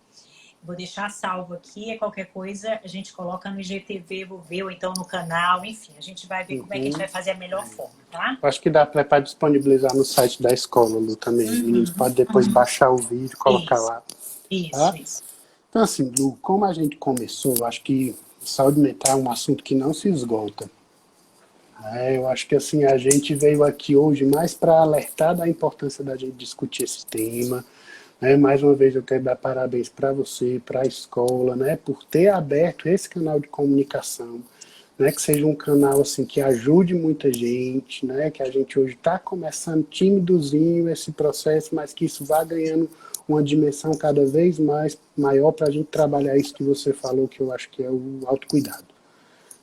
Vou deixar salvo aqui, qualquer coisa a gente coloca no IGTV, vou ver, ou então no canal, enfim, a gente vai ver como é que a gente vai fazer a melhor forma, tá? Acho que dá para disponibilizar no site da escola, Lu, também. Os meninos podem depois baixar o vídeo e colocar lá. Isso. Então, assim, Lu, como a gente começou, acho que saúde mental é um assunto que não se esgota. Eu acho que, assim, a gente veio aqui hoje mais para alertar da importância da gente discutir esse tema. Mais uma vez eu quero dar parabéns para você, para a escola, né, por ter aberto esse canal de comunicação, né, que seja um canal assim, que ajude muita gente, né, que a gente hoje está começando timidozinho esse processo, mas que isso vá ganhando uma dimensão cada vez mais maior para a gente trabalhar isso que você falou, que eu acho que é o autocuidado.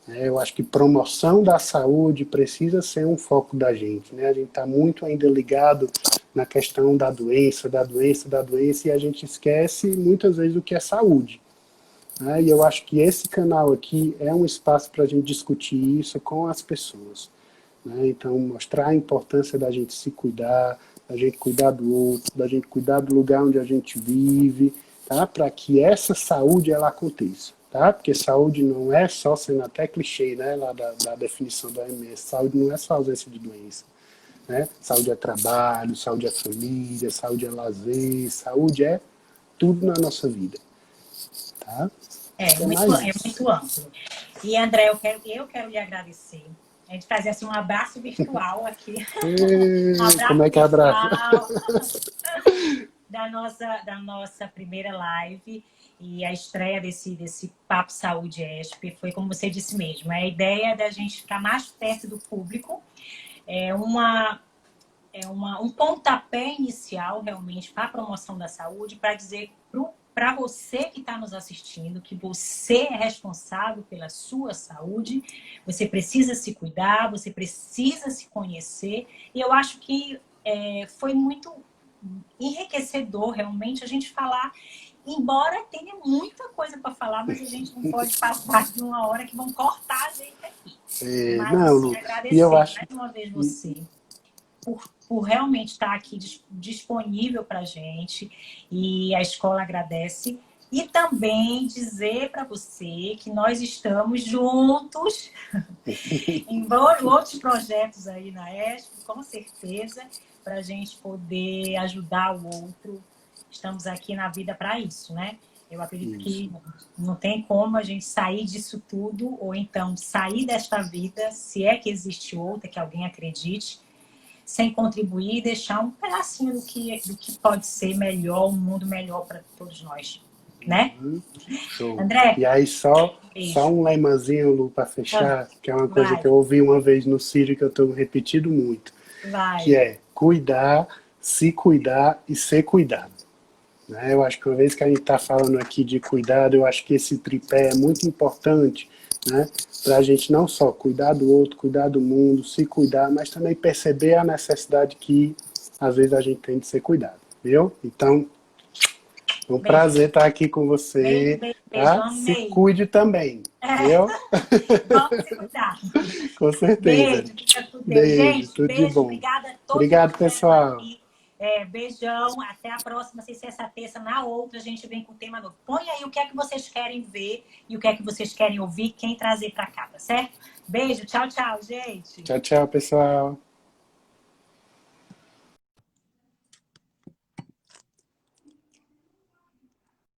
Eu acho que promoção da saúde precisa ser um foco da gente. Né? A gente está muito ainda ligado na questão da doença, e a gente esquece muitas vezes o que é saúde. Né? E eu acho que esse canal aqui é um espaço para a gente discutir isso com as pessoas. Né? Então, mostrar a importância da gente se cuidar, da gente cuidar do outro, da gente cuidar do lugar onde a gente vive, tá? Para que essa saúde ela aconteça. Tá? Porque saúde não é só, sendo até clichê, né, lá da definição da OMS, saúde não é só ausência de doença. Né? Saúde é trabalho, saúde é família, saúde é lazer, saúde é tudo na nossa vida. Tá? É muito amplo. E, André, eu quero lhe agradecer. A gente fazer assim, um abraço virtual aqui. Como é que é abraço? da nossa primeira live. E a estreia desse Papo Saúde ESP foi, como você disse mesmo, a ideia da gente ficar mais perto do público, um pontapé inicial realmente para a promoção da saúde, para dizer para você que está nos assistindo que você é responsável pela sua saúde, você precisa se cuidar, você precisa se conhecer, e eu acho que foi muito enriquecedor realmente a gente falar. Embora tenha muita coisa para falar, mas a gente não pode passar de uma hora que vão cortar a gente aqui. Mas não, agradecer e eu acho... mais uma vez você por realmente estar aqui disponível para a gente, e a escola agradece. E também dizer para você que nós estamos juntos em outros projetos aí na ESP, com certeza, para a gente poder ajudar o outro. Estamos aqui na vida para isso, né? Eu acredito Isso. que não tem como a gente sair disso tudo, ou então sair desta vida, se é que existe outra, que alguém acredite, sem contribuir e deixar um pedacinho do que pode ser melhor, um mundo melhor para todos nós, né? Show. André, E aí só beijo. um lemazinho, Lu, para fechar, que é uma coisa Vai, que eu ouvi uma vez no Círio que eu tenho repetido muito, que vai. é cuidar, se cuidar e ser cuidado. Né? Eu acho que uma vez que a gente está falando aqui de cuidado, eu acho que esse tripé é muito importante, né? Para a gente não só cuidar do outro, cuidar do mundo, se cuidar, mas também perceber a necessidade que às vezes a gente tem de ser cuidado, viu? Então, é um Beijo, prazer estar aqui com beijo, você, beijo, beijo. tá? Se Amei. cuide também, É, viu? vamos se cuidar. Com certeza. Beijo, fica com Deus. Beijo, Gente, tudo de beijo, bom. obrigada a todos que Obrigado, estiveram pessoal. aqui. Beijão, até a próxima. Se essa terça, na outra, a gente vem com tema novo. Põe aí o que é que vocês querem ver e o que é que vocês querem ouvir, quem trazer pra cá, tá certo? Beijo, tchau, tchau, gente. Tchau, tchau, pessoal.